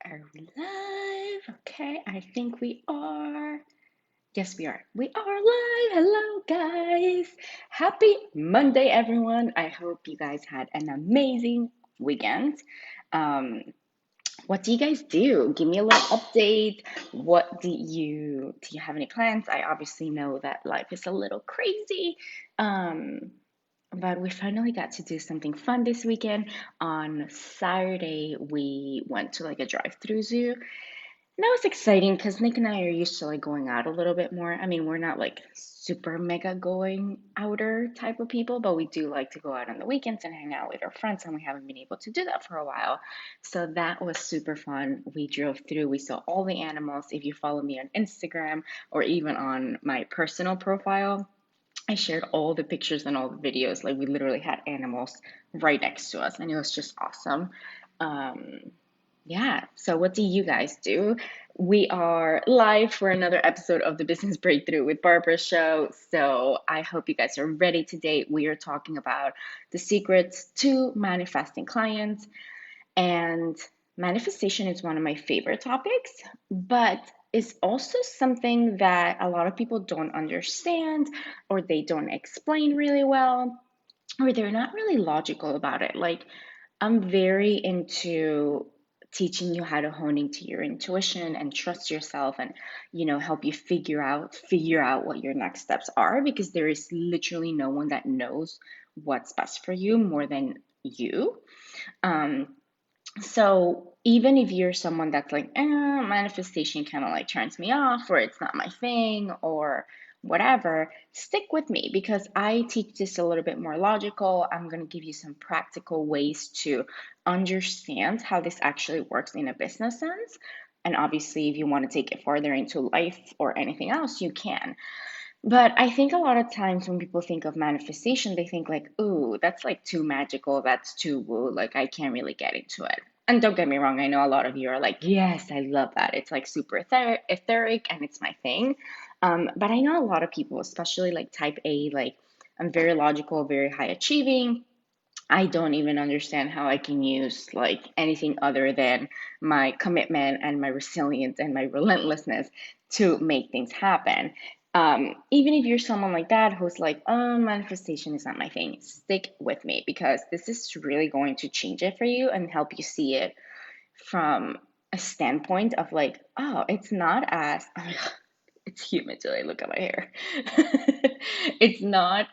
Are we live? Okay, I think we are. Yes, we are. We are live. Hello, guys. Happy Monday, everyone. I hope you guys had an amazing weekend. Um, what do you guys do? Give me a little update. Do you have any plans? I obviously know that life is a little crazy. Um, but we finally got to do something fun this weekend. On Saturday, we went to like a drive-through zoo. And that was exciting because Nick and I are used to like going out a little bit more. I mean, we're not like super mega going outer type of people, but we do like to go out on the weekends and hang out with our friends, and we haven't been able to do that for a while. So that was super fun. We drove through, we saw all the animals. If you follow me on Instagram or even on my personal profile, I shared all the pictures and all the videos. Like we literally had animals right next to us, and it was just awesome. Um, yeah, so what do you guys do? We are live for another episode of the Business Breakthrough with Barbara show. So I hope you guys are ready today. We are talking about the secrets to manifesting clients. And manifestation is one of my favorite topics, but it's also something that a lot of people don't understand or they don't explain really well or they're not really logical about it. Like, I'm very into teaching you how to hone into your intuition and trust yourself and help you figure out what your next steps are, because there is literally no one that knows what's best for you more than you. um so even if you're someone that's like, manifestation kind of like turns me off, or it's not my thing, or whatever, stick with me because I teach this a little bit more logical. I'm going to give you some practical ways to understand how this actually works in a business sense. And obviously, if you want to take it further into life or anything else, you can. But I think a lot of times when people think of manifestation, they think like, ooh, that's like too magical, that's too woo, like I can't really get into it. And don't get me wrong, I know a lot of you are like, yes, I love that. It's like super etheric and it's my thing. But I know a lot of people, especially like type A, like I'm very logical, very high achieving. I don't even understand how I can use like anything other than my commitment and my resilience and my relentlessness to make things happen. Even if you're someone like that who's like, oh, manifestation is not my thing, stick with me because this is really going to change it for you and help you see it from a standpoint of like, oh, it's not as, oh my God, it's humid till I look at my hair. It's not,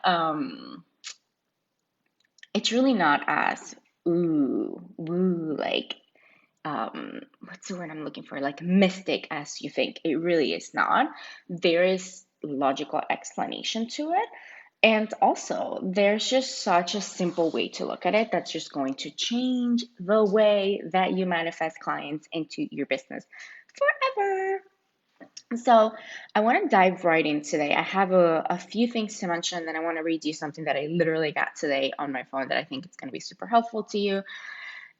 it's really not as woo, like what's the word I'm looking for? Like mystic as you think. It really is not. There is logical explanation to it. And also, there's just such a simple way to look at it that's just going to change the way that you manifest clients into your business forever. So, I want to dive right in today. I have a few things to mention, then I want to read you something that I literally got today on my phone that I think is going to be super helpful to you.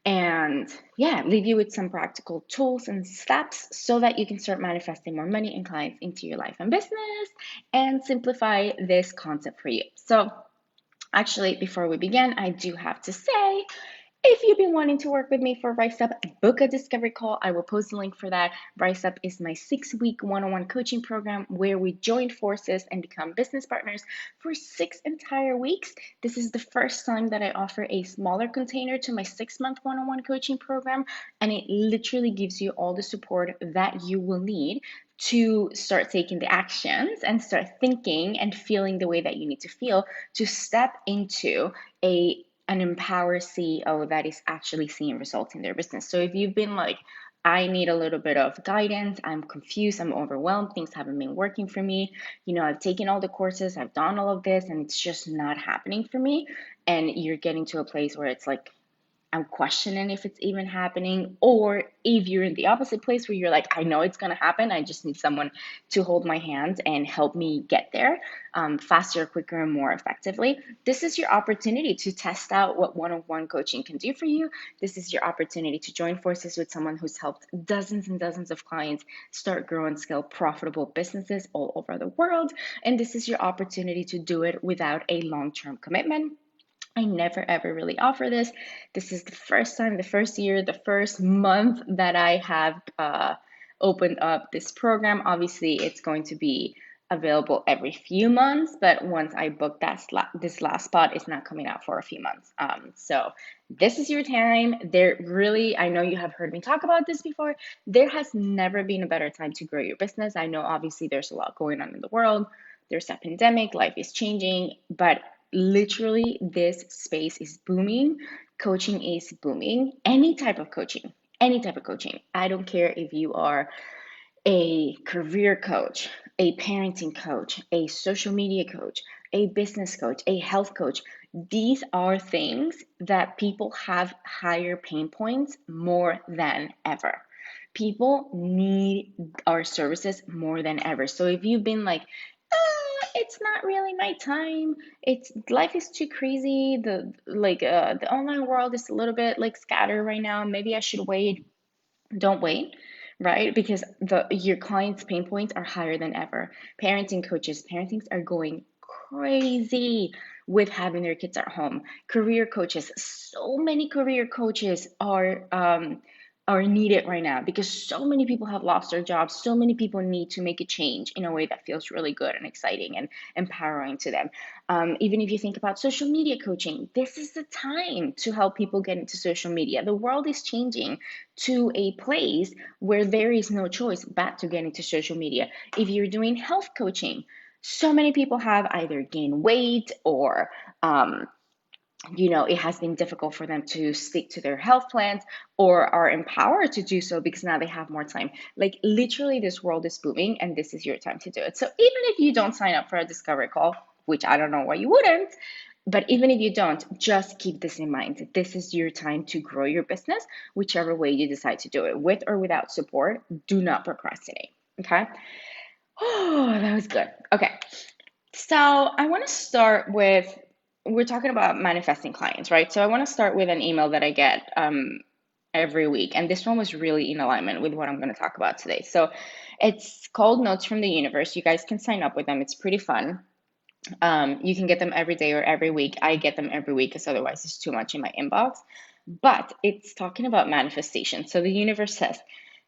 And yeah, leave you with some practical tools and steps so that you can start manifesting more money and clients into your life and business and simplify this concept for you. So, actually, before we begin, I do have to say, if you've been wanting to work with me for Rise Up, book a discovery call. I will post a link for that. Rise Up is my 6-week one-on-one coaching program where we join forces and become business partners for 6 entire weeks. This is the first time that I offer a smaller container to my 6-month one-on-one coaching program, and it literally gives you all the support that you will need to start taking the actions and start thinking and feeling the way that you need to feel to step into an empowered CEO that is actually seeing results in their business. So if you've been like, I need a little bit of guidance, I'm confused, I'm overwhelmed, things haven't been working for me, I've taken all the courses, I've done all of this, and it's just not happening for me, and you're getting to a place where it's like, I'm questioning if it's even happening, or if you're in the opposite place where you're like, I know it's going to happen. I just need someone to hold my hand and help me get there faster, quicker, and more effectively. This is your opportunity to test out what one-on-one coaching can do for you. This is your opportunity to join forces with someone who's helped dozens and dozens of clients start, grow, and scale profitable businesses all over the world. And this is your opportunity to do it without a long-term commitment, I never ever really offer this. This is the first time, the first year, the first month that I have opened up this program. Obviously, it's going to be available every few months, but once I book this last spot, it's not coming out for a few months. So this is your time. There really, I know you have heard me talk about this before. There has never been a better time to grow your business. I know obviously there's a lot going on in the world. There's a pandemic, life is changing, but literally this space is booming. Coaching is booming. Any type of coaching. I don't care if you are a career coach, a parenting coach, a social media coach, a business coach, a health coach. These are things that people have higher pain points more than ever. People need our services more than ever. So if you've been like, it's not really my time. It's life is too crazy. The online world is a little bit like scattered right now. Maybe I should wait. Don't wait, right? Because your clients' pain points are higher than ever. Parentings are going crazy with having their kids at home. Career coaches, so many career coaches are needed right now because so many people have lost their jobs. So many people need to make a change in a way that feels really good and exciting and empowering to them. Even if you think about social media coaching, this is the time to help people get into social media. The world is changing to a place where there is no choice but to get into social media. If you're doing health coaching, so many people have either gained weight or it has been difficult for them to stick to their health plans or are empowered to do so because now they have more time. Like literally, this world is booming and this is your time to do it. So even if you don't sign up for a discovery call, which I don't know why you wouldn't, but even if you don't, just keep this in mind. This is your time to grow your business, whichever way you decide to do it, with or without support. Do not procrastinate. Okay. Oh, that was good. Okay. So I want to start with, we're talking about manifesting clients, right? So I want to start with an email that I get every week. And this one was really in alignment with what I'm going to talk about today. So it's called Notes from the Universe. You guys can sign up with them. It's pretty fun. You can get them every day or every week. I get them every week because otherwise it's too much in my inbox. But it's talking about manifestation. So the universe says,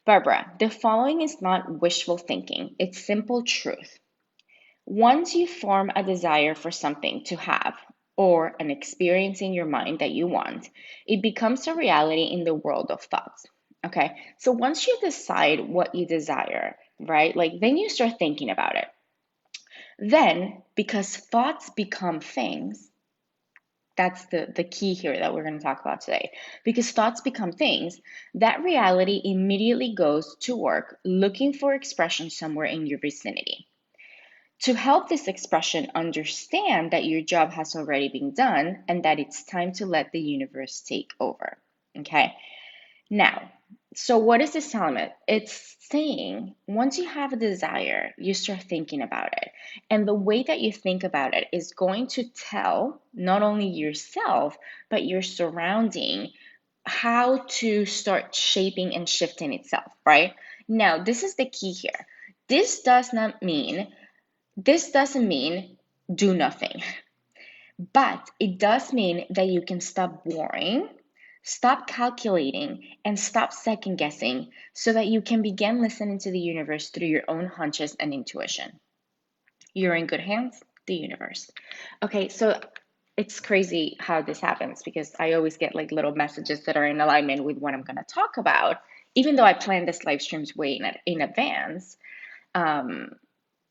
Barbara, the following is not wishful thinking, it's simple truth. Once you form a desire for something to have or an experience in your mind that you want, it becomes a reality in the world of thoughts. Okay, so once you decide what you desire, right, like then you start thinking about it. Then, because thoughts become things, that's the key here that we're going to talk about today. Because thoughts become things, that reality immediately goes to work looking for expression somewhere in your vicinity. To help this expression understand that your job has already been done and that it's time to let the universe take over. Okay? Now, so what is this telling me? It's saying once you have a desire, you start thinking about it. And the way that you think about it is going to tell not only yourself, but your surrounding how to start shaping and shifting itself, right? Now, this is the key here. This does not mean this doesn't mean do nothing, but it does mean that you can stop worrying, stop calculating, and stop second guessing so that you can begin listening to the universe through your own hunches and intuition. You're in good hands, the universe. Okay, so it's crazy how this happens because I always get like little messages that are in alignment with what I'm going to talk about, even though I planned this live streams way in advance. Um,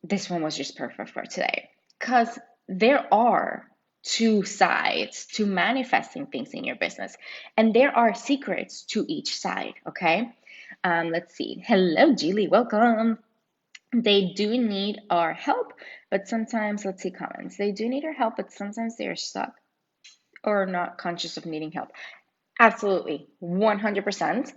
this one was just perfect for today because there are two sides to manifesting things in your business, and there are secrets to each side. Okay, let's see. Hello, Julie, welcome. They do need our help, but sometimes, let's see comments. They do need our help, but sometimes they are stuck or not conscious of needing help. Absolutely, 100%.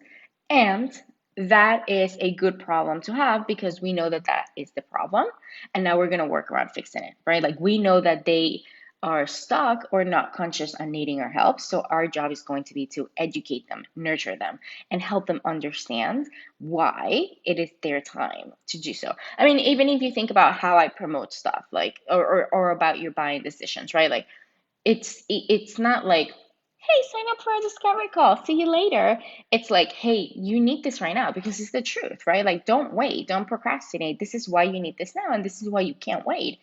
And that is a good problem to have because we know that that is the problem. And now we're going to work around fixing it, right? Like we know that they are stuck or not conscious on needing our help. So our job is going to be to educate them, nurture them, and help them understand why it is their time to do so. I mean, even if you think about how I promote stuff, like, or about your buying decisions, right? Like, It's not like, hey, sign up for a discovery call, see you later. It's like, hey, you need this right now because it's the truth, right? Like, don't wait, don't procrastinate. This is why you need this now, and this is why you can't wait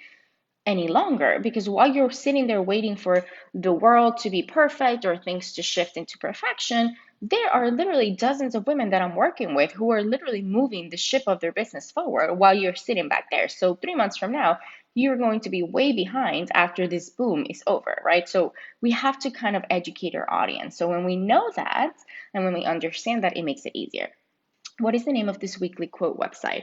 any longer, because while you're sitting there waiting for the world to be perfect or things to shift into perfection, there are literally dozens of women that I'm working with who are literally moving the ship of their business forward while you're sitting back there. So 3 months from now, you're going to be way behind after this boom is over, right? So we have to kind of educate our audience. So when we know that and when we understand that, it makes it easier. What is the name of this weekly quote website?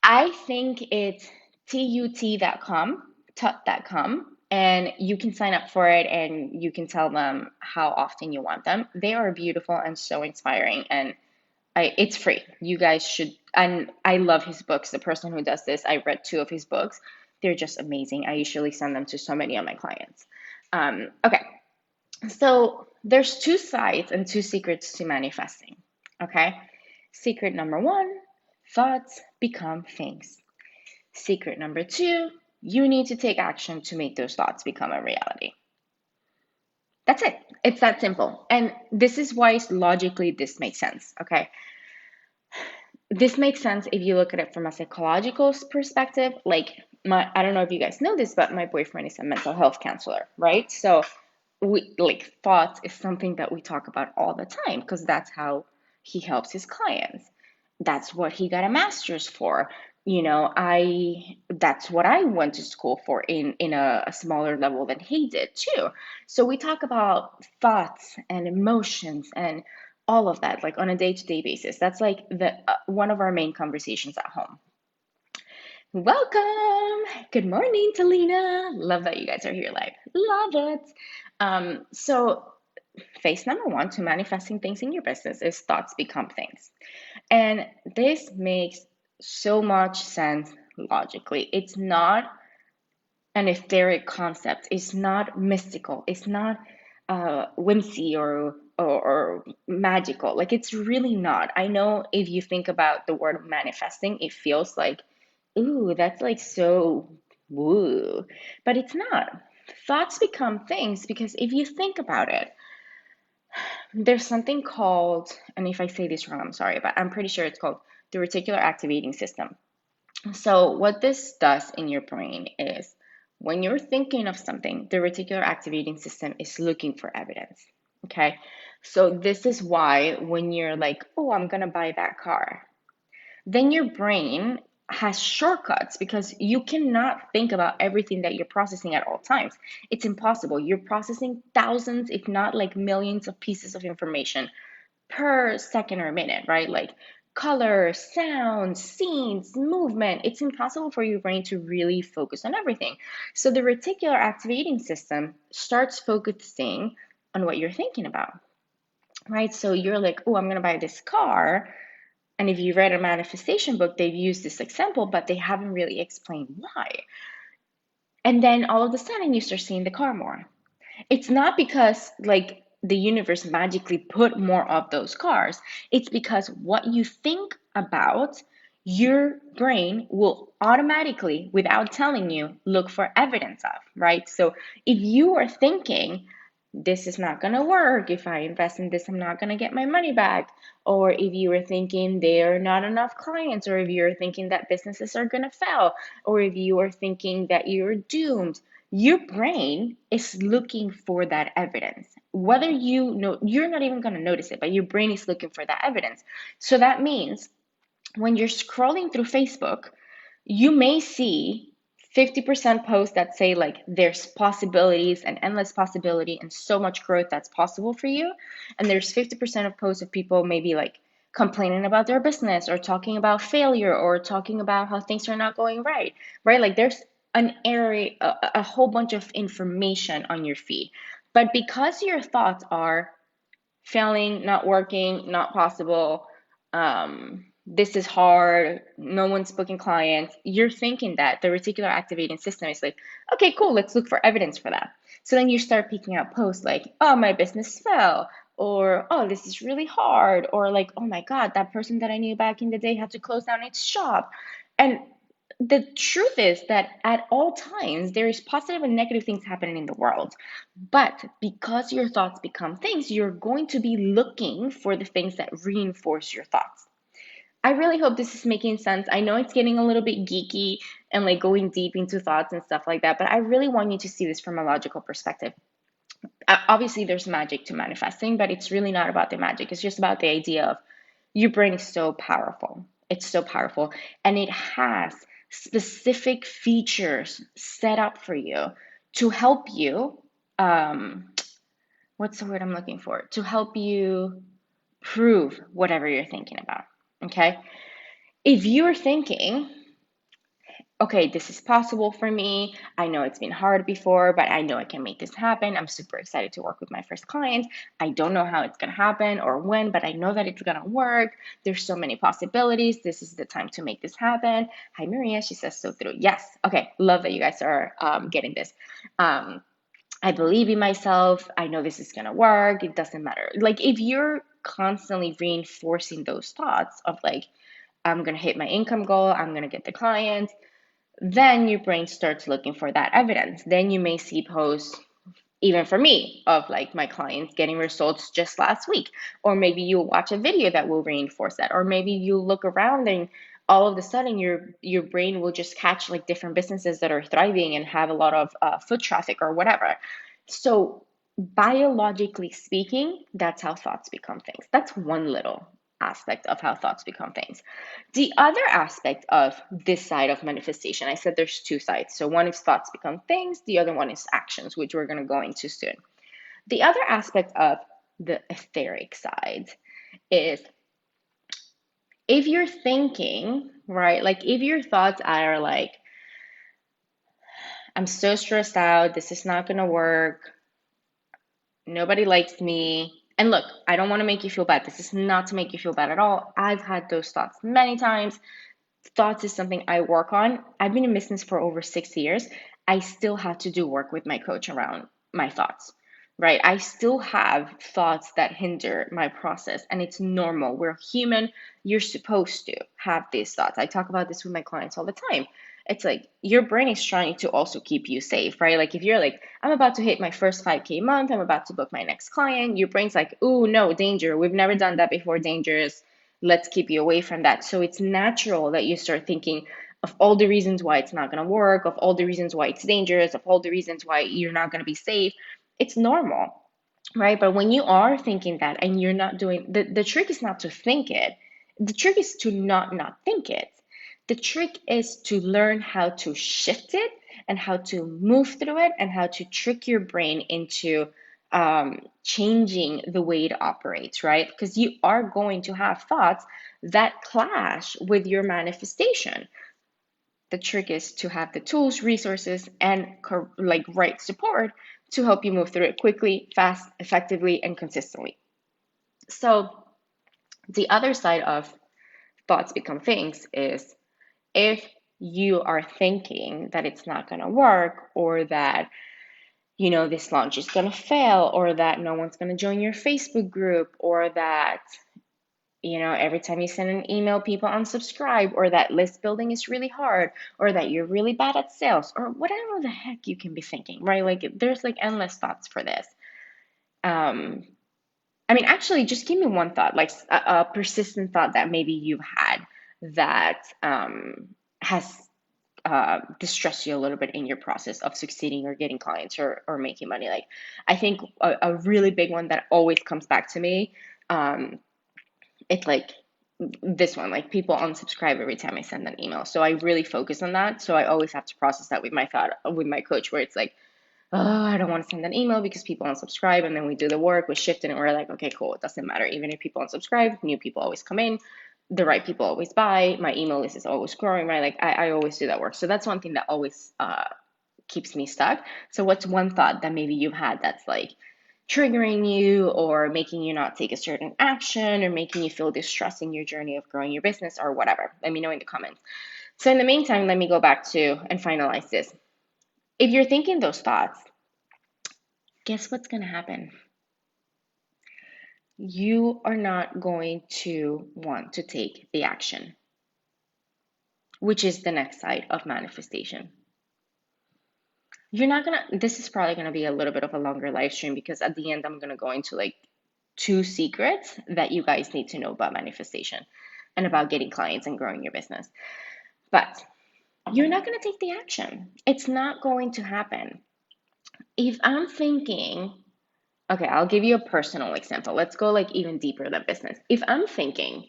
I think it's tut.com, tut.com, and you can sign up for it and you can tell them how often you want them. They are beautiful and so inspiring, and it's free. You guys should, and I love his books. The person who does this, I read 2 of his books. They're just amazing. I usually send them to so many of my clients. Okay, so there's 2 sides and 2 secrets to manifesting. Okay, secret number 1, thoughts become things. Secret number 2, you need to take action to make those thoughts become a reality. That's it. It's that simple. And this is why logically this makes sense. Okay. This makes sense if you look at it from a psychological perspective. Like, I don't know if you guys know this, but my boyfriend is a mental health counselor, right? So thoughts is something that we talk about all the time because that's how he helps his clients. That's what he got a master's for. That's what I went to school for in a smaller level than he did too. So we talk about thoughts and emotions and all of that like on a day-to-day basis. That's like the one of our main conversations at home. Welcome. Good morning, Talina. Love that you guys are here live. Love it. So phase number 1 to manifesting things in your business is thoughts become things. And this makes so much sense logically. It's not an etheric concept. It's not mystical. It's not whimsy or magical. Like, it's really not. I know if you think about the word manifesting, it feels like, ooh, that's like so woo. But it's not. Thoughts become things because if you think about it, there's something called, and if I say this wrong, I'm sorry, but I'm pretty sure it's called the reticular activating system. So, what this does in your brain is when you're thinking of something, the reticular activating system is looking for evidence. Okay. So, this is why when you're like, oh, I'm going to buy that car, then your brain has shortcuts because you cannot think about everything that you're processing at all times. It's impossible. You're processing thousands, if not like millions of pieces of information per second or minute, right? Like color, sound, scenes, movement. It's impossible for your brain to really focus on everything. So the reticular activating system starts focusing on what you're thinking about, right? So you're like, oh, I'm going to buy this car. And if you read a manifestation book, they've used this example, but they haven't really explained why. And then all of a sudden you start seeing the car more. It's not because like the universe magically put more of those cars. It's because what you think about, your brain will automatically, without telling you, look for evidence of, right? So if you are thinking, this is not going to work. If I invest in this, I'm not going to get my money back. Or if you are thinking there are not enough clients, or if you're thinking that businesses are going to fail, or if you are thinking that you're doomed, your brain is looking for that evidence. Whether you know, you're not even going to notice it, but your brain is looking for that evidence. So that means when you're scrolling through Facebook, you may see 50% posts that say like there's possibilities and endless possibility and so much growth that's possible for you. And there's 50% of posts of people maybe like complaining about their business or talking about failure or talking about how things are not going right, right? Like there's an area, a whole bunch of information on your feed. But because your thoughts are failing, not working, not possible, this is hard, no one's booking clients, you're thinking that the reticular activating system is like, okay, cool, let's look for evidence for that. So then you start picking out posts like, oh, my business fell, or oh, this is really hard, or like, oh my God, that person that I knew back in the day had to close down its shop. And the truth is that at all times there is positive and negative things happening in the world. But because your thoughts become things, you're going to be looking for the things that reinforce your thoughts. I really hope this is making sense. I know it's getting a little bit geeky and like going deep into thoughts and stuff like that, but I really want you to see this from a logical perspective. Obviously, there's magic to manifesting, but it's really not about the magic. It's just about the idea of your brain is so powerful. It's so powerful. And it has specific features set up for you to help you. Um, what's the word I'm looking for? To help you prove whatever you're thinking about. Okay. If you're thinking, okay, this is possible for me. I know it's been hard before, but I know I can make this happen. I'm super excited to work with my first client. I don't know how it's going to happen or when, but I know that it's going to work. There's so many possibilities. This is the time to make this happen. Hi, Maria. She says so through. Yes. Okay. Love that you guys are getting this. Um, I believe in myself. I know this is going to work. It doesn't matter. Like if you're constantly reinforcing those thoughts of like, I'm going to hit my income goal, I'm going to get the client, then your brain starts looking for that evidence. Then you may see posts, even for me, of like my clients getting results just last week. Or maybe you'll watch a video that will reinforce that. Or maybe you look around and all of a sudden your brain will just catch like different businesses that are thriving and have a lot of foot traffic or whatever. So biologically speaking, that's how thoughts become things. That's one little aspect of how thoughts become things. The other aspect of this side of manifestation, I said there's two sides. So one is thoughts become things, the other one is actions, which we're going to go into soon. The other aspect of the etheric side is if you're thinking, right, like if your thoughts are like, I'm so stressed out, this is not going to work, nobody likes me. And look, I don't want to make you feel bad. This is not to make you feel bad at all. I've had those thoughts many times. Thoughts is something I work on. I've been in business for over 6 years. I still have to do work with my coach around my thoughts, right? I still have thoughts that hinder my process, and it's normal. We're human. You're supposed to have these thoughts. I talk about this with my clients all the time. It's like your brain is trying to also keep you safe, right? Like if you're like, I'm about to hit my first 5K month, I'm about to book my next client, your brain's like, oh no, danger. We've never done that before, dangerous, let's keep you away from that. So it's natural that you start thinking of all the reasons why it's not going to work, of all the reasons why it's dangerous, of all the reasons why you're not going to be safe. It's normal, right? But when you are thinking that and you're not doing, the trick is not to think it. The trick is to not think it. The trick is to learn how to shift it and how to move through it and how to trick your brain into changing the way it operates, right? Because you are going to have thoughts that clash with your manifestation. The trick is to have the tools, resources, and like right support to help you move through it quickly, fast, effectively, and consistently. So the other side of thoughts become things is if you are thinking that it's not going to work or that this launch is going to fail or that no one's going to join your Facebook group or that every time you send an email, people unsubscribe, or that list building is really hard, or that you're really bad at sales, or whatever the heck you can be thinking, right? Like there's like endless thoughts for this. Um, I mean, actually, just give me one thought, like a persistent thought that maybe you've had that has distressed you a little bit in your process of succeeding or getting clients or making money. Like, I think a really big one that always comes back to me, it's like this one, like people unsubscribe every time I send an email. So I really focus on that. So I always have to process that with my thought, with my coach, where it's like, oh, I don't want to send an email because people unsubscribe. And then we do the work, we shift it, and we're like, okay, cool. It doesn't matter. Even if people unsubscribe, new people always come in. The right people always buy. My email list is always growing, right? Like I always do that work. So that's one thing that always keeps me stuck. So what's one thought that maybe you've had that's like triggering you or making you not take a certain action or making you feel distressed in your journey of growing your business or whatever? Let me know in the comments. So in the meantime, let me go back to and finalize this. If you're thinking those thoughts, guess what's going to happen? You are not going to want to take the action. which is the next side of manifestation. You're not gonna, this is probably gonna be a little bit of a longer live stream because at the end, I'm gonna go into like 2 secrets that you guys need to know about manifestation and about getting clients and growing your business. But you're not gonna take the action. It's not going to happen. If I'm thinking, okay, I'll give you a personal example. Let's go like even deeper than business. If I'm thinking,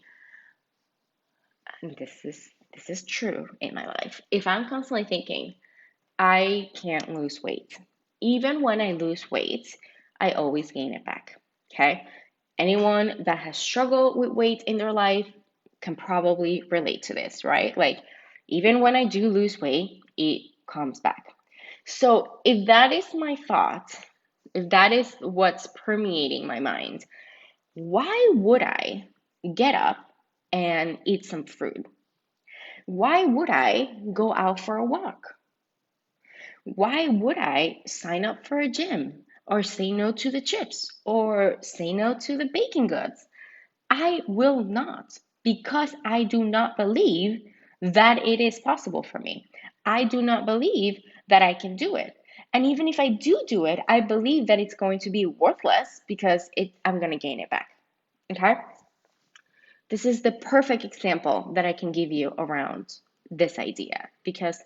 and this is true in my life, if I'm constantly thinking, I can't lose weight. Even when I lose weight, I always gain it back. Okay? Anyone that has struggled with weight in their life can probably relate to this, right? Like, even when I do lose weight, it comes back. So, if that is my thought, if that is what's permeating my mind, why would I get up and eat some fruit? Why would I go out for a walk? Why would I sign up for a gym or say no to the chips or say no to the baking goods? I will not because I do not believe that it is possible for me. I do not believe that I can do it. And even if I do it, I believe that it's going to be worthless because I'm going to gain it back. Okay? This is the perfect example that I can give you around this idea because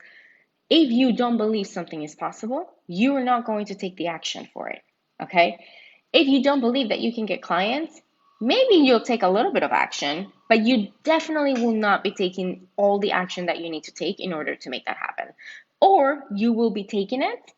if you don't believe something is possible, you are not going to take the action for it. Okay? If you don't believe that you can get clients, maybe you'll take a little bit of action, but you definitely will not be taking all the action that you need to take in order to make that happen. Or you will be taking it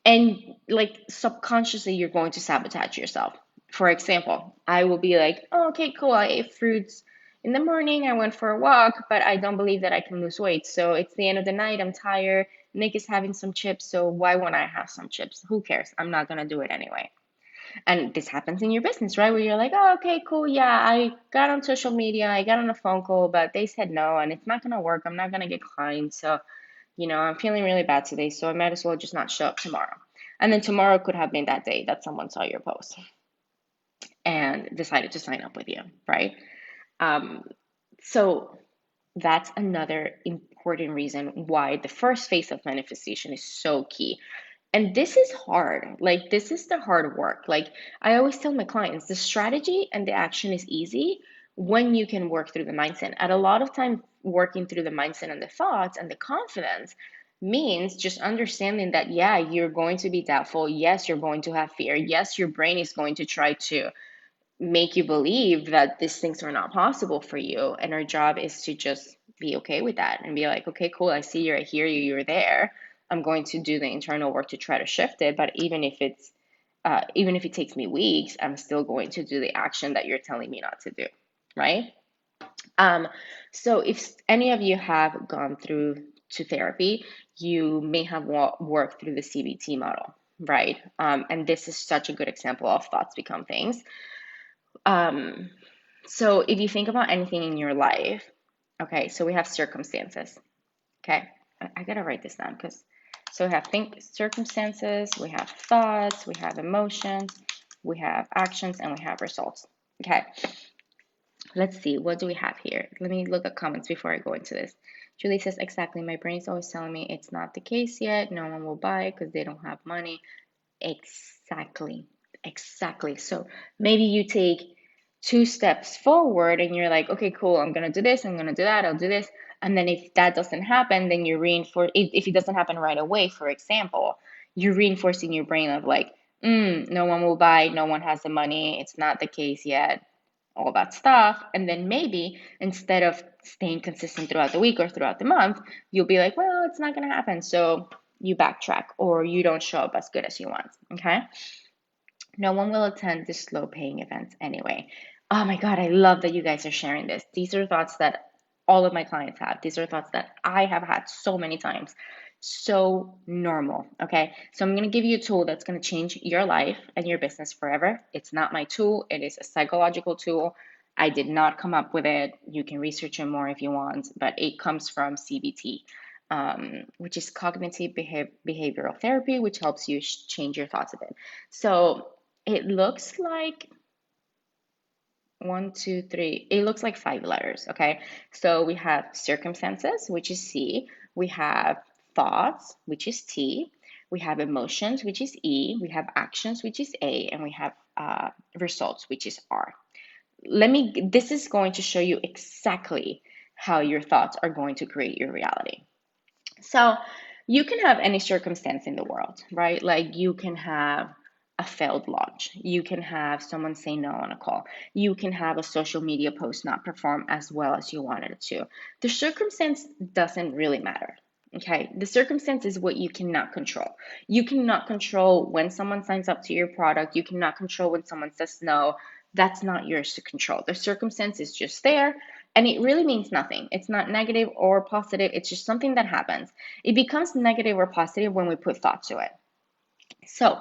and like subconsciously you're going to sabotage yourself. For example, I will be like, oh, okay, cool, I ate fruits in the morning, I went for a walk, but I don't believe that I can lose weight. So it's the end of the night, I'm tired, Nick is having some chips, so why won't I have some chips? Who cares? I'm not gonna do it anyway. And this happens in your business, right? Where you're like, oh, okay, cool, yeah, I got on social media, I got on a phone call, but they said no, and it's not gonna work, I'm not gonna get clients, so I'm feeling really bad today, so I might as well just not show up tomorrow. And then tomorrow could have been that day that someone saw your post and decided to sign up with you, right? Um, so that's another important reason why the first phase of manifestation is so key. And this is hard. Like, this is the hard work. Like, I always tell my clients, the strategy and the action is easy when you can work through the mindset. And a lot of time, working through the mindset and the thoughts and the confidence means just understanding that, yeah, you're going to be doubtful. Yes, you're going to have fear. Yes, your brain is going to try to make you believe that these things are not possible for you. And our job is to just be okay with that and be like, okay, cool, I see you, I hear you, you're there. I'm going to do the internal work to try to shift it. But even if it takes me weeks, I'm still going to do the action that you're telling me not to do, right? Um, so if any of you have gone through to therapy, you may have worked through the CBT model, right? And this is such a good example of thoughts become things. Um, so if you think about anything in your life, okay, so we have circumstances, okay? I gotta write this down because so we have circumstances, we have thoughts, we have emotions, we have actions, and we have results. Okay, let's see, what do we have here? Let me look at comments before I go into this. Julie says, exactly, my brain's always telling me it's not the case yet, no one will buy it because they don't have money. Exactly, exactly. So maybe you take 2 steps forward and you're like, okay, cool, I'm gonna do this, I'm gonna do that, I'll do this. And then if that doesn't happen, then you reinforce, if it doesn't happen right away, for example, you're reinforcing your brain of like, no one will buy, no one has the money, it's not the case yet, all that stuff. And then maybe instead of staying consistent throughout the week or throughout the month, you'll be like, well, it's not gonna happen. So you backtrack or you don't show up as good as you want. Okay. No one will attend the slow paying events anyway. Oh my God, I love that you guys are sharing this. These are thoughts that all of my clients have. These are thoughts that I have had so many times. So normal. Okay. So I'm going to give you a tool that's going to change your life and your business forever. It's not my tool, it is a psychological tool. I did not come up with it. You can research it more if you want, but it comes from CBT, which is cognitive behavioral therapy, which helps you change your thoughts a bit. So it looks like, one, two, three. It looks like 5 letters, okay? So we have circumstances, which is C. We have thoughts, which is T. We have emotions, which is E. We have actions, which is A. And we have results, which is R. This is going to show you exactly how your thoughts are going to create your reality. So you can have any circumstance in the world, right? Like you can have a failed launch. You can have someone say no on a call. You can have a social media post not perform as well as you wanted it to. The circumstance doesn't really matter. Okay, the circumstance is what you cannot control. You cannot control when someone signs up to your product. You cannot control when someone says no. That's not yours to control. The circumstance is just there and it really means nothing. It's not negative or positive. It's just something that happens. It becomes negative or positive when we put thought to it. So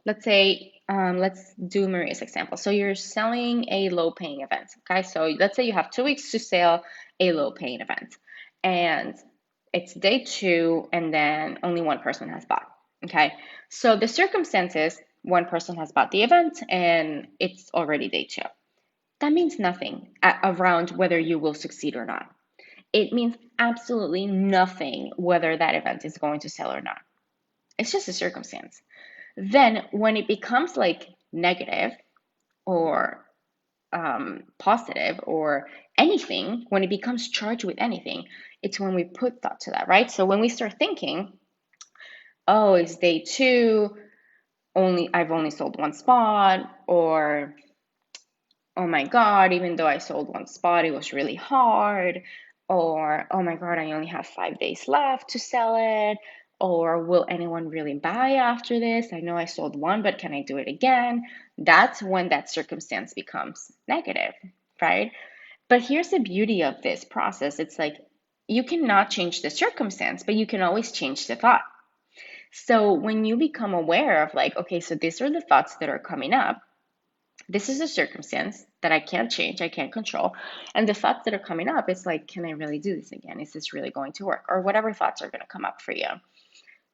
let's say, let's do Maria's example. So you're selling a low paying event. Okay. So let's say you have 2 weeks to sell a low paying event and it's day 2 and then only one person has bought. Okay. So the circumstances, one person has bought the event and it's already day 2. That means nothing around whether you will succeed or not. It means absolutely nothing whether that event is going to sell or not. It's just a circumstance. Then, when it becomes like negative or positive or anything, when it becomes charged with anything, it's when we put thought to that, right? So when we start thinking, oh, it's day 2, I've only sold one spot, or oh my God, even though I sold one spot, it was really hard. Or, oh my God, I only have 5 days left to sell it. Or, will anyone really buy after this? I know I sold one, but can I do it again? That's when that circumstance becomes negative, right? But here's the beauty of this process, it's like you cannot change the circumstance, but you can always change the thought. So when you become aware of, like, okay, so these are the thoughts that are coming up, this is a circumstance that I can't change, I can't control. And the thoughts that are coming up, it's like, can I really do this again? Is this really going to work? Or whatever thoughts are going to come up for you.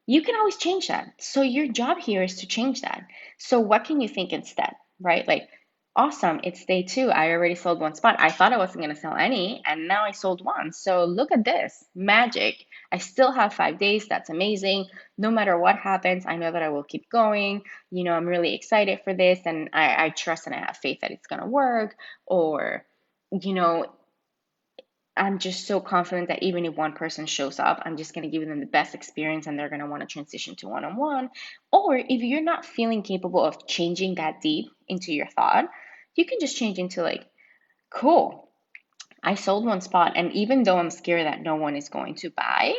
You can always change that. So your job here is to change that. So what can you think instead, right? Like, awesome, it's day 2. I already sold one spot. I thought I wasn't going to sell any, and now I sold one. So look at this magic. I still have 5 days. That's amazing. No matter what happens, I know that I will keep going. I'm really excited for this, and I trust and I have faith that it's going to work. Or, you know, I'm just so confident that even if one person shows up, I'm just going to give them the best experience and they're going to want to transition to one on one. Or if you're not feeling capable of changing that deep into your thought, you can just change into like, cool, I sold one spot. And even though I'm scared that no one is going to buy,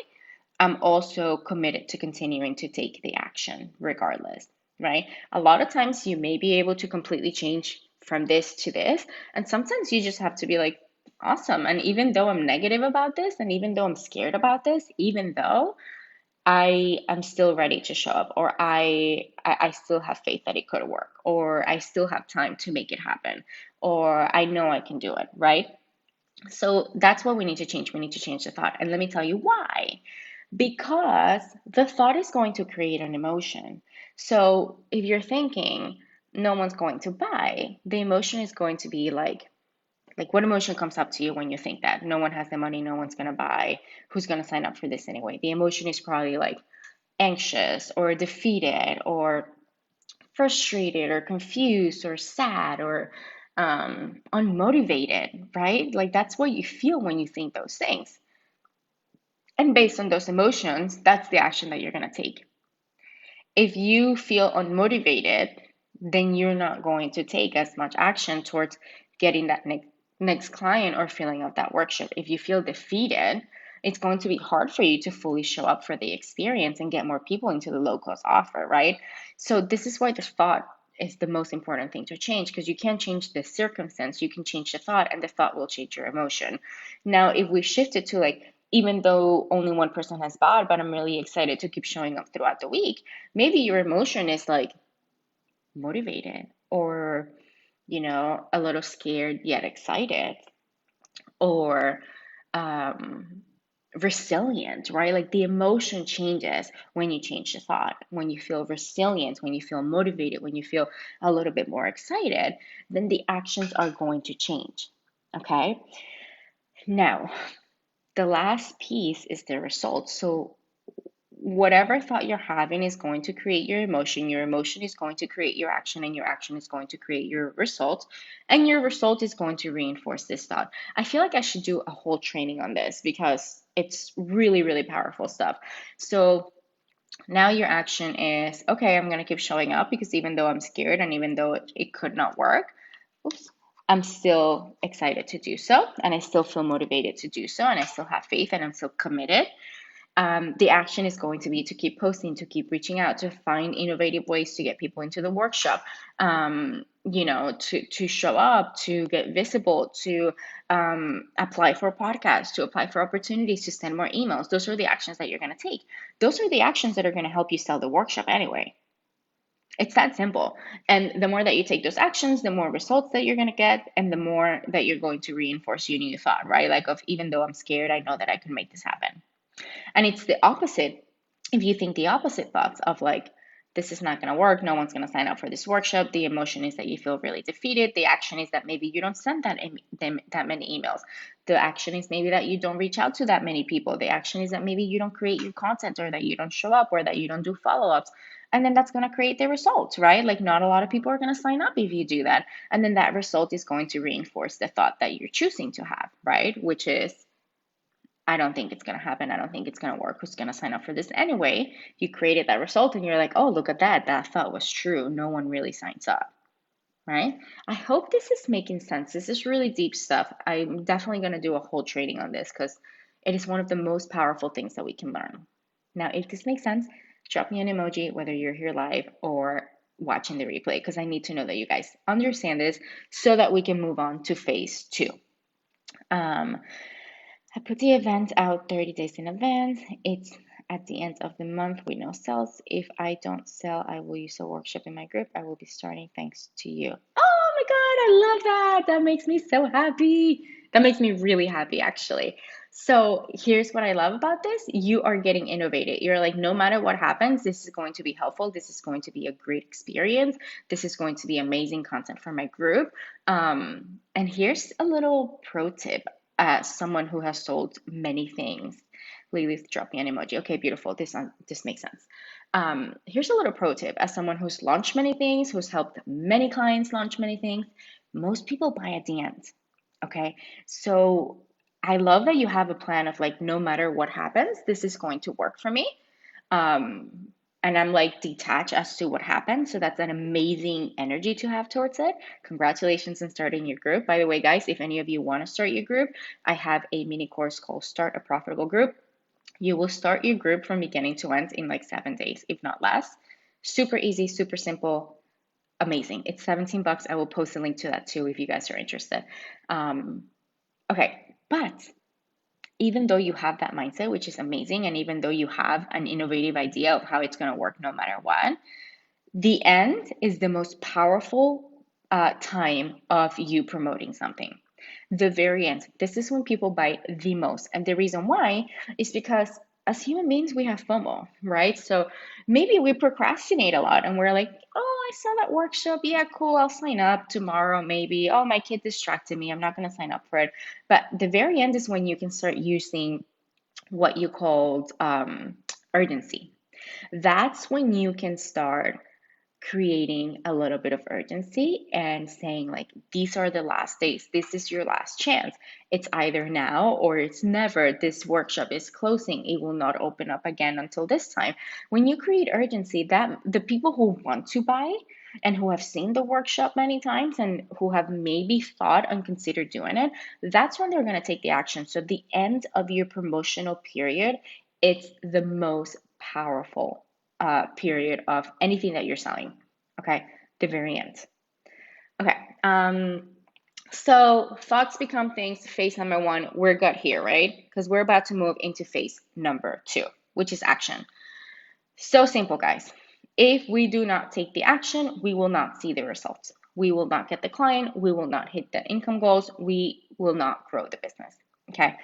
I'm also committed to continuing to take the action regardless, right? A lot of times you may be able to completely change from this to this. And sometimes you just have to be like, awesome. And even though I'm negative about this, and even though I'm scared about this, even though I am still ready to show up, or I still have faith that it could work, or I still have time to make it happen, or I know I can do it, right? So that's what we need to change. We need to change the thought. And let me tell you why. Because the thought is going to create an emotion. So if you're thinking no one's going to buy, the emotion is going to be like what emotion comes up to you when you think that no one has the money, no one's going to buy, who's going to sign up for this anyway? The emotion is probably like anxious or defeated or frustrated or confused or sad or unmotivated, right? Like that's what you feel when you think those things. And based on those emotions, that's the action that you're going to take. If you feel unmotivated, then you're not going to take as much action towards getting that next client or filling out that workshop. If you feel defeated, it's going to be hard for you to fully show up for the experience and get more people into the low cost offer, right? So this is why the thought is the most important thing to change, because you can't change the circumstance, you can change the thought, and the thought will change your emotion. Now, if we shift it to like, even though only one person has bought, but I'm really excited to keep showing up throughout the week, maybe your emotion is like motivated or, a little scared yet excited, or resilient, right? Like the emotion changes when you change the thought. When you feel resilient, when you feel motivated, when you feel a little bit more excited, then the actions are going to change. Okay. Now, the last piece is the result. So whatever thought you're having is going to create your emotion is going to create your action, and your action is going to create your result, and your result is going to reinforce this thought. I feel like I should do a whole training on this because it's really, really powerful stuff. So now your action is, okay, I'm going to keep showing up because even though I'm scared and even though it could not work, oops, I'm still excited to do so, and I still feel motivated to do so, and I still have faith, and I'm still committed. The action is going to be to keep posting, to keep reaching out, to find innovative ways to get people into the workshop, to show up, to get visible, to apply for podcasts, to apply for opportunities, to send more emails. Those are the actions that you're going to take. Those are the actions that are going to help you sell the workshop anyway. It's that simple. And the more that you take those actions, the more results that you're going to get, and the more that you're going to reinforce your new thought, right? Like, of even though I'm scared, I know that I can make this happen. And it's the opposite. If you think the opposite thoughts of like, this is not going to work, no one's going to sign up for this workshop, the emotion is that you feel really defeated. The action is that maybe you don't send that many emails. The action is maybe that you don't reach out to that many people. The action is that maybe you don't create your content, or that you don't show up, or that you don't do follow-ups. And then that's going to create the results, right? Like, not a lot of people are going to sign up if you do that. And then that result is going to reinforce the thought that you're choosing to have, right? Which is, I don't think it's going to happen. I don't think it's going to work. Who's going to sign up for this anyway? You created that result and you're like, oh, look at that. That thought was true. No one really signs up, right? I hope this is making sense. This is really deep stuff. I'm definitely going to do a whole training on this because it is one of the most powerful things that we can learn. Now, if this makes sense, drop me an emoji, whether you're here live or watching the replay, because I need to know that you guys understand this so that we can move on to phase two. I put the event out 30 days in advance. It's at the end of the month with no sales. If I don't sell, I will use a workshop in my group. I will be starting thanks to you. Oh my God, I love that. That makes me so happy. That makes me really happy, actually. So here's what I love about this. You are getting innovative. You're like, no matter what happens, this is going to be helpful. This is going to be a great experience. This is going to be amazing content for my group. And here's a little pro tip. As someone who has sold many things, Lilith, drop me an emoji. Okay, beautiful. This makes sense. Here's a little pro tip. As someone who's launched many things, who's helped many clients launch many things, most people buy at the end. Okay, so I love that you have a plan of like, no matter what happens, this is going to work for me. And I'm like detached as to what happened. So that's an amazing energy to have towards it. Congratulations on starting your group. By the way, guys, if any of you want to start your group, I have a mini course called Start a Profitable Group. You will start your group from beginning to end in like 7 days, if not less. Super easy, super simple, amazing. It's $17. I will post a link to that too if you guys are interested. Okay, but even though you have that mindset, which is amazing, and even though you have an innovative idea of how it's going to work no matter what, the end is the most powerful time of you promoting something. The very end. This is when people buy the most. And the reason why is because as human beings, we have FOMO, right? So maybe we procrastinate a lot and we're like, oh, I saw that workshop. Yeah, cool. I'll sign up tomorrow, maybe. Oh, my kid distracted me. I'm not going to sign up for it. But the very end is when you can start using what you called urgency. That's when you can start creating a little bit of urgency and saying like, these are the last days, this is your last chance, it's either now or it's never, this workshop is closing, it will not open up again until this time. When you create urgency, that the people who want to buy and who have seen the workshop many times and who have maybe thought and considered doing it, that's when they're going to take the action. So the end of your promotional period, it's the most powerful period of anything that you're selling. Okay, the very end. Okay, so thoughts become things. Phase number one, we're good here, right? Because we're about to move into phase number two, which is action. So simple, guys. If we do not take the action, we will not see the results. We will not get the client. We will not hit the income goals. We will not grow the business. Okay.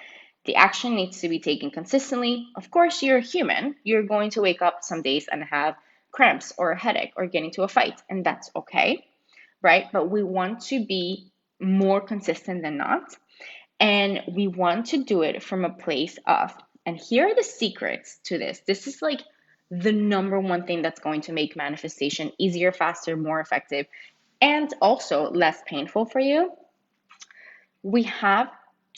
The action needs to be taken consistently. Of course, you're human. You're going to wake up some days and have cramps or a headache or get into a fight, and that's okay, right? But we want to be more consistent than not. And we want to do it from a place of, and here are the secrets to this. This is like the number one thing that's going to make manifestation easier, faster, more effective, and also less painful for you. We have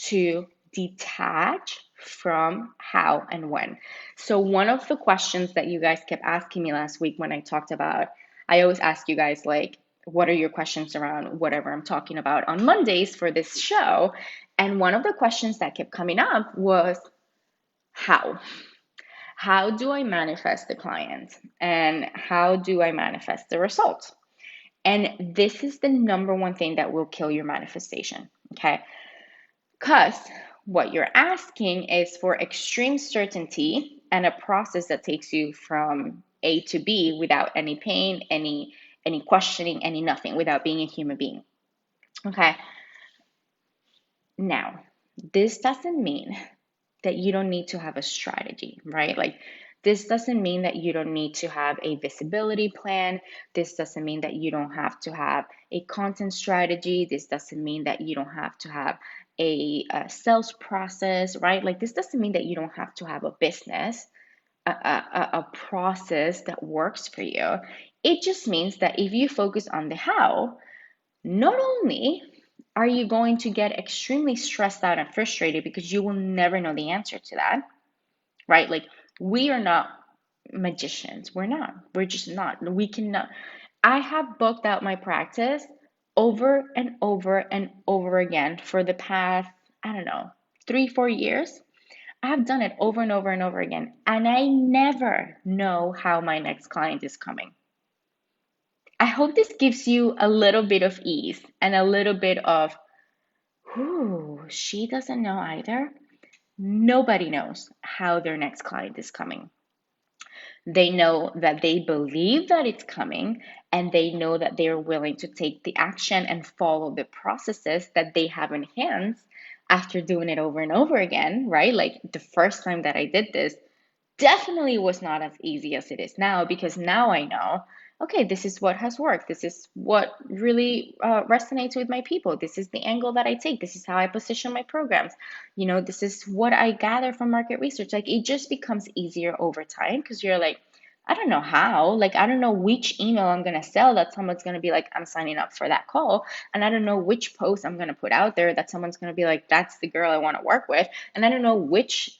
to detach from how and when. So, one of the questions that you guys kept asking me last week when I talked about, I always ask you guys, like, what are your questions around whatever I'm talking about on Mondays for this show? And one of the questions that kept coming up was how? How do I manifest the client? And how do I manifest the result? And this is the number one thing that will kill your manifestation, okay? Because what you're asking is for extreme certainty and a process that takes you from A to B without any pain, any questioning, any nothing, without being a human being. Okay. Now, this doesn't mean that you don't need to have a strategy, right? Like, this doesn't mean that you don't need to have a visibility plan. This doesn't mean that you don't have to have a content strategy. This doesn't mean that you don't have to have a sales process, right? Like, this doesn't mean that you don't have to have a business, a process that works for you. It just means that if you focus on the how, not only are you going to get extremely stressed out and frustrated because you will never know the answer to that, right? Like, we are not magicians. We're not. We're just not. We cannot. I have booked out my practice over and over and over again for the past, I don't know, 3, 4 years. I have done it over and over and over again, and I never know how my next client is coming. I hope this gives you a little bit of ease and a little bit of, ooh, she doesn't know either. Nobody knows how their next client is coming. They know that they believe that it's coming, and they know that they're willing to take the action and follow the processes that they have in hands after doing it over and over again, right? Like, the first time that I did this definitely was not as easy as it is now, because now I know, okay, this is what has worked. This is what really resonates with my people. This is the angle that I take. This is how I position my programs. This is what I gather from market research. Like, it just becomes easier over time because you're like, I don't know how. Like, I don't know which email I'm going to sell that someone's going to be like, I'm signing up for that call. And I don't know which post I'm going to put out there that someone's going to be like, that's the girl I want to work with. And I don't know which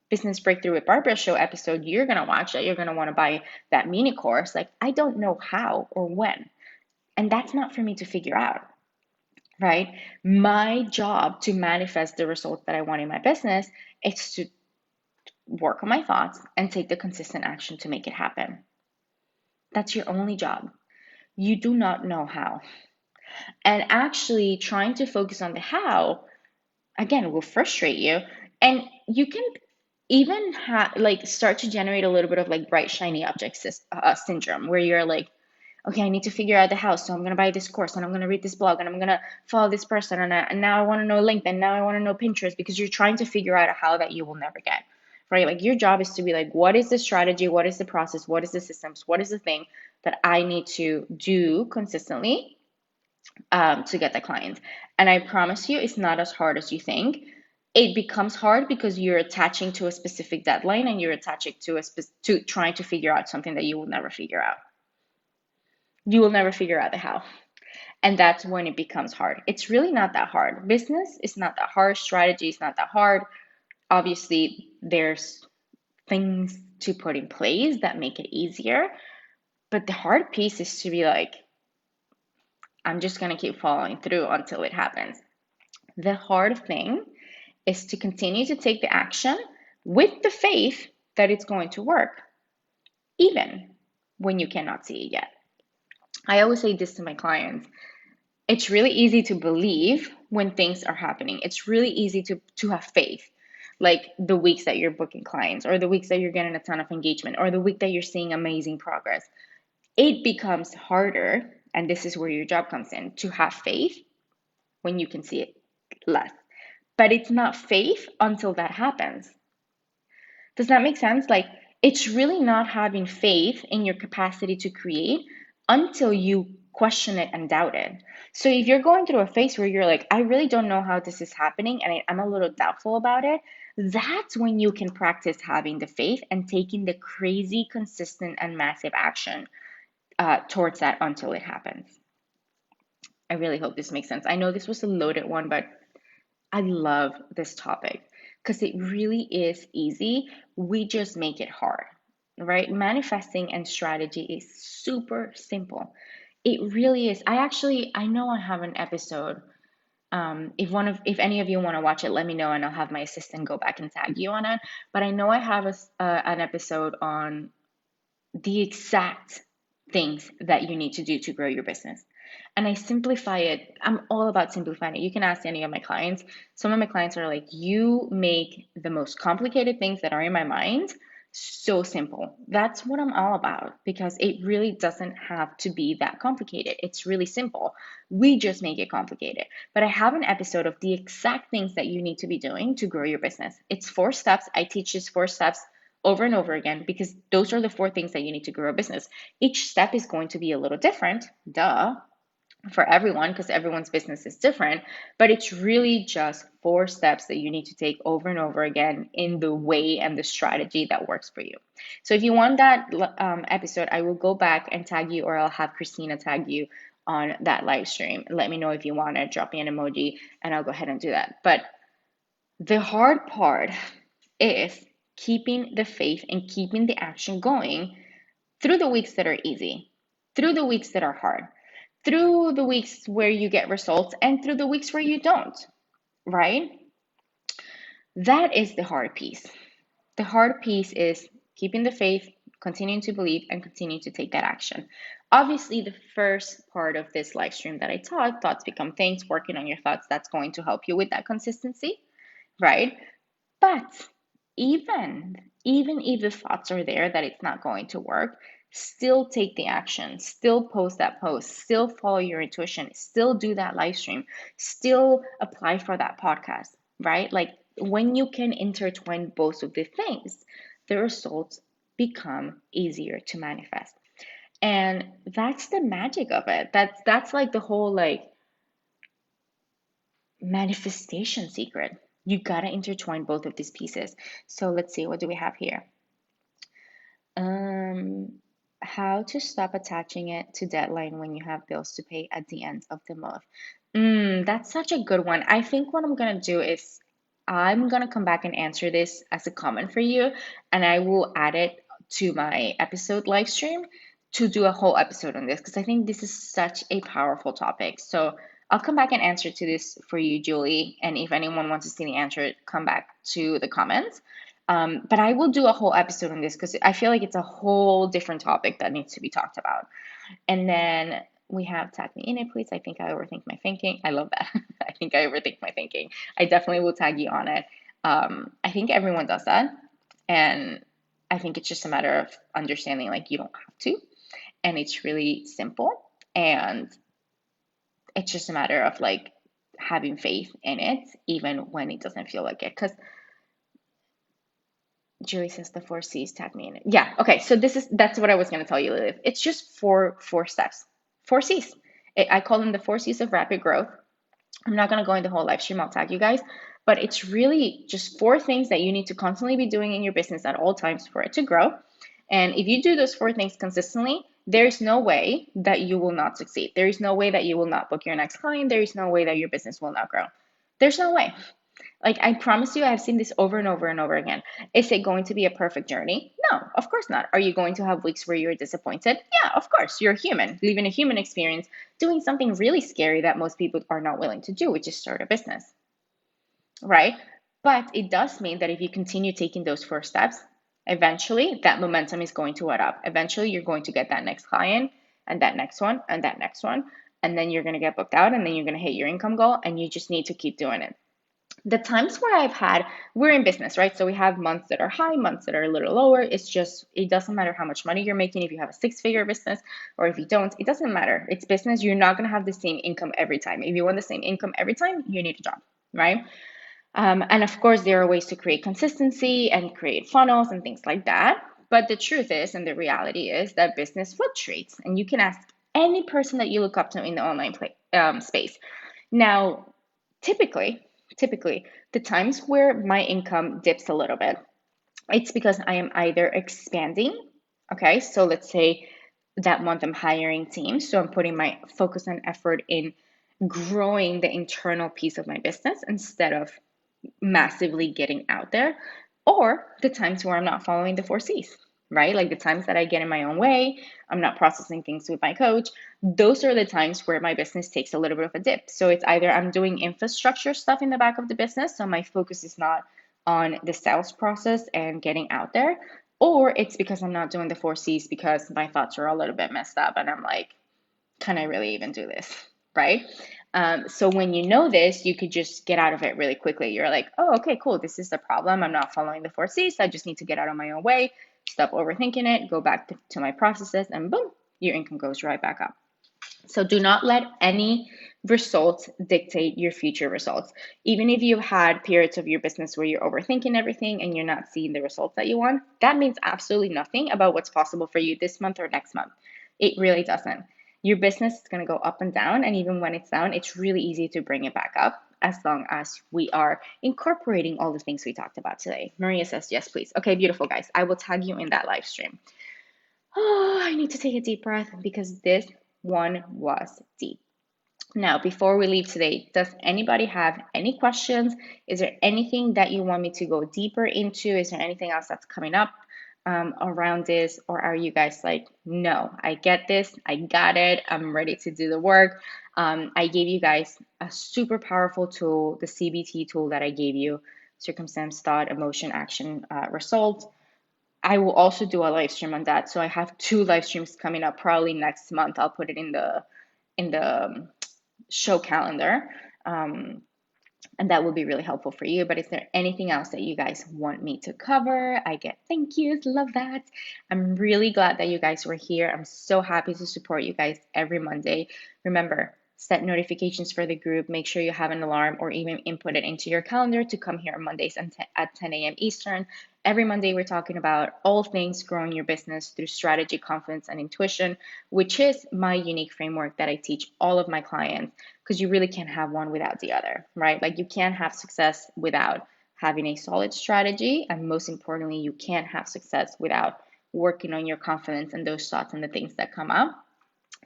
Business Breakthrough with Barbara show episode you're going to watch that you're going to want to buy that mini course. Like, I don't know how or when. And that's not for me to figure out, right? My job to manifest the results that I want in my business is to work on my thoughts and take the consistent action to make it happen. That's your only job. You do not know how. And actually trying to focus on the how, again, will frustrate you. And you can even start to generate a little bit of like bright shiny object syndrome, where you're like, okay, I need to figure out the how, so I'm going to buy this course and I'm going to read this blog and I'm going to follow this person, and now I want to know LinkedIn, now I want to know Pinterest, because you're trying to figure out a how that you will never get, right? Like, your job is to be like, what is the strategy, what is the process, what is the systems, what is the thing that I need to do consistently to get the client. And I promise you, it's not as hard as you think. It becomes hard because you're attaching to a specific deadline, and you're attaching to trying to figure out something that you will never figure out. You will never figure out the how. And that's when it becomes hard. It's really not that hard. Business is not that hard. Strategy is not that hard. Obviously, there's things to put in place that make it easier. But the hard piece is to be like, I'm just going to keep following through until it happens. The hard thing is to continue to take the action with the faith that it's going to work, even when you cannot see it yet. I always say this to my clients. It's really easy to believe when things are happening. It's really easy to have faith, like the weeks that you're booking clients, or the weeks that you're getting a ton of engagement, or the week that you're seeing amazing progress. It becomes harder, and this is where your job comes in, to have faith when you can see it less. but it's not faith until that happens. Does that make sense? Like, it's really not having faith in your capacity to create until you question it and doubt it. So if you're going through a phase where you're like, I really don't know how this is happening and I'm a little doubtful about it, that's when you can practice having the faith and taking the crazy, consistent, and massive action towards that until it happens. I really hope this makes sense. I know this was a loaded one, but I love this topic because it really is easy. We just make it hard, right? Manifesting and strategy is super simple. It really is. I know I have an episode. If any of you want to watch it, let me know and I'll have my assistant go back and tag you on it. But I know I have an episode on the exact things that you need to do to grow your business. And I simplify it. I'm all about simplifying it. You can ask any of my clients. Some of my clients are like, you make the most complicated things that are in my mind so simple. That's what I'm all about because it really doesn't have to be that complicated. It's really simple. We just make it complicated. But I have an episode of the exact things that you need to be doing to grow your business. It's 4 steps. I teach these 4 steps over and over again because those are the 4 things that you need to grow a business. Each step is going to be a little different, duh, for everyone because everyone's business is different, but it's really just 4 steps that you need to take over and over again in the way and the strategy that works for you. So if you want that episode, I will go back and tag you, or I'll have Christina tag you on that live stream. Let me know if you want to drop me an emoji and I'll go ahead and do that. But the hard part is keeping the faith and keeping the action going through the weeks that are easy, through the weeks that are hard, through the weeks where you get results, and through the weeks where you don't, right? That is the hard piece. The hard piece is keeping the faith, continuing to believe, and continuing to take that action. Obviously, the first part of this live stream that I taught, thoughts become things, working on your thoughts, that's going to help you with that consistency, right? But even if the thoughts are there that it's not going to work, still take the action, still post that post, still follow your intuition, still do that live stream, still apply for that podcast, right? Like when you can intertwine both of the things, the results become easier to manifest. And that's the magic of it. That's like the whole like manifestation secret. You gotta intertwine both of these pieces. So let's see, what do we have here? How to stop attaching it to deadline when you have bills to pay at the end of the month. That's such a good one. I think what I'm gonna do is I'm gonna come back and answer this as a comment for you, and I will add it to my episode live stream to do a whole episode on this because I think this is such a powerful topic. So I'll come back and answer to this for you, Julie. And if anyone wants to see the answer, come back to the comments. But I will do a whole episode on this because I feel like it's a whole different topic that needs to be talked about. And then we have tag me in it, please. I think I overthink my thinking. I love that. I think I overthink my thinking. I definitely will tag you on it. I think everyone does that. And I think it's just a matter of understanding like you don't have to. And it's really simple. And it's just a matter of like having faith in it, even when it doesn't feel like it. Because Julie says the 4 C's, tag me in it. Yeah, okay. So that's what I was gonna tell you, Lilith. It's just four steps. 4 C's. I call them the 4 C's of rapid growth. I'm not gonna go in the whole live stream, I'll tag you guys, but it's really just 4 things that you need to constantly be doing in your business at all times for it to grow. And if you do those 4 things consistently, there's no way that you will not succeed. There is no way that you will not book your next client. There is no way that your business will not grow. There's no way. Like I promise you, I've seen this over and over and over again. Is it going to be a perfect journey? No, of course not. Are you going to have weeks where you're disappointed? Yeah, of course. You're human, living a human experience, doing something really scary that most people are not willing to do, which is start a business, right? But it does mean that if you continue taking those first steps, eventually that momentum is going to add up. Eventually you're going to get that next client and that next one and that next one. And then you're going to get booked out and then you're going to hit your income goal and you just need to keep doing it. The times where we're in business, right? So we have months that are high, months that are a little lower. It doesn't matter how much money you're making. If you have a 6-figure business or if you don't, it doesn't matter. It's business. You're not going to have the same income every time. If you want the same income every time, you need a job, right? And of course, there are ways to create consistency and create funnels and things like that. But the truth is, and the reality is, that business fluctuates. And you can ask any person that you look up to in the online space. Now, typically, the times where my income dips a little bit, it's because I am either expanding. Okay, so let's say that month I'm hiring teams. So I'm putting my focus and effort in growing the internal piece of my business instead of massively getting out there, or the times where I'm not following the 4 C's, right? Like the times that I get in my own way, I'm not processing things with my coach. Those are the times where my business takes a little bit of a dip. So it's either I'm doing infrastructure stuff in the back of the business, so my focus is not on the sales process and getting out there, or it's because I'm not doing the 4 C's because my thoughts are a little bit messed up and I'm like, can I really even do this? Right? So when you know this, you could just get out of it really quickly. You're like, oh, okay, cool. This is the problem. I'm not following the 4 C's. I just need to get out of my own way, stop overthinking it, go back to my processes, and boom, your income goes right back up. So do not let any results dictate your future results. Even if you've had periods of your business where you're overthinking everything and you're not seeing the results that you want, that means absolutely nothing about what's possible for you this month or next month. It really doesn't. Your business is going to go up and down, and even when it's down, it's really easy to bring it back up as long as we are incorporating all the things we talked about today. Maria says, yes, please. Okay, beautiful, guys. I will tag you in that live stream. Oh, I need to take a deep breath because this one was deep. Now, before we leave today, does anybody have any questions? Is there anything that you want me to go deeper into? Is there anything else that's coming up around this? Or are you guys like, no, I get this, I got it, I'm ready to do the work? I gave you guys a super powerful tool, the CBT tool that I gave you, circumstance, thought, emotion, action, result. I will also do a live stream on that. So I have 2 live streams coming up probably next month. I'll put it in the show calendar. Um, and that will be really helpful for you. But is there anything else that you guys want me to cover? I get thank yous, love that. I'm really glad that you guys were here. I'm so happy to support you guys every Monday. Remember, set notifications for the group. Make sure you have an alarm or even input it into your calendar to come here on Mondays at 10 a.m. Eastern. Every Monday, we're talking about all things growing your business through strategy, confidence, and intuition, which is my unique framework that I teach all of my clients, because you really can't have one without the other, right? Like you can't have success without having a solid strategy. And most importantly, you can't have success without working on your confidence and those thoughts and the things that come up.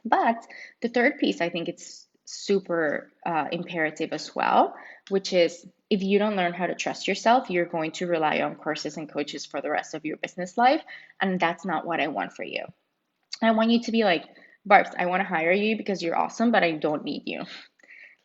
But the third piece, I think it's super imperative as well, which is if you don't learn how to trust yourself, you're going to rely on courses and coaches for the rest of your business life. And that's not what I want for you. I want you to be like, Barbs, I want to hire you because you're awesome, but I don't need you.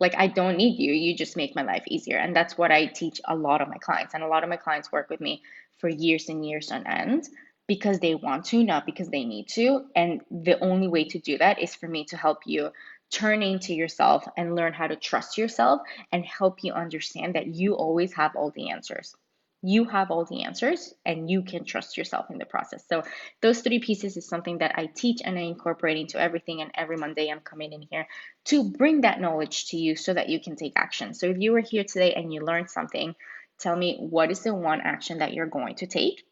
Like, I don't need you. You just make my life easier. And that's what I teach a lot of my clients. And a lot of my clients work with me for years and years on end because they want to, not because they need to. And the only way to do that is for me to help you turn into yourself and learn how to trust yourself and help you understand that you always have all the answers. You have all the answers and you can trust yourself in the process. So those 3 pieces is something that I teach and I incorporate into everything. And every Monday I'm coming in here to bring that knowledge to you so that you can take action. So if you were here today and you learned something, tell me what is the one action that you're going to take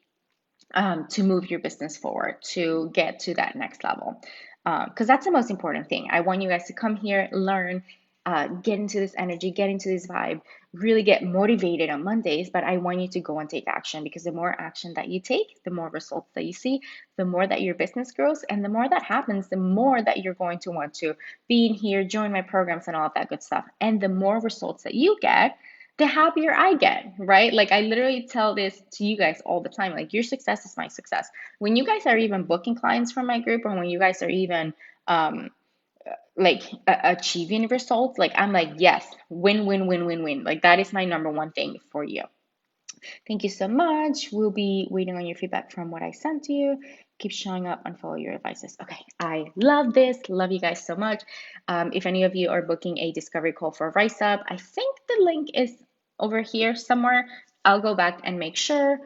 to move your business forward, to get to that next level. Because that's the most important thing. I want you guys to come here, learn, get into this energy, get into this vibe, really get motivated on Mondays. But I want you to go and take action, because the more action that you take, the more results that you see, the more that your business grows. And the more that happens, the more that you're going to want to be in here, join my programs, and all of that good stuff. And the more results that you get, the happier I get, right? Like I literally tell this to you guys all the time. Like your success is my success. When you guys are even booking clients from my group, or when you guys are even achieving results, like I'm like, yes, win, win, win, win, win. Like that is my number one thing for you. Thank you so much. We'll be waiting on your feedback from what I sent to you. Keep showing up and follow your advices. Okay, I love this. Love you guys so much. If any of you are booking a discovery call for Rise Up, I think the link is over here somewhere. I'll go back and make sure.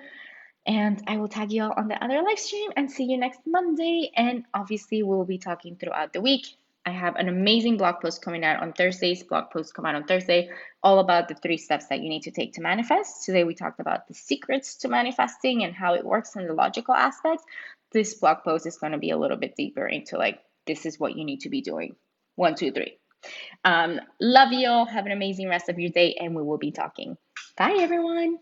And I will tag you all on the other live stream and see you next Monday. And obviously, we'll be talking throughout the week. I have an amazing blog post coming out on Thursdays. Blog posts come out on Thursday, all about the 3 steps that you need to take to manifest. Today we talked about the secrets to manifesting and how it works and the logical aspects. This blog post is going to be a little bit deeper into like, this is what you need to be doing. 1, 2, 3. Love you all. Have an amazing rest of your day, and we will be talking. Bye, everyone.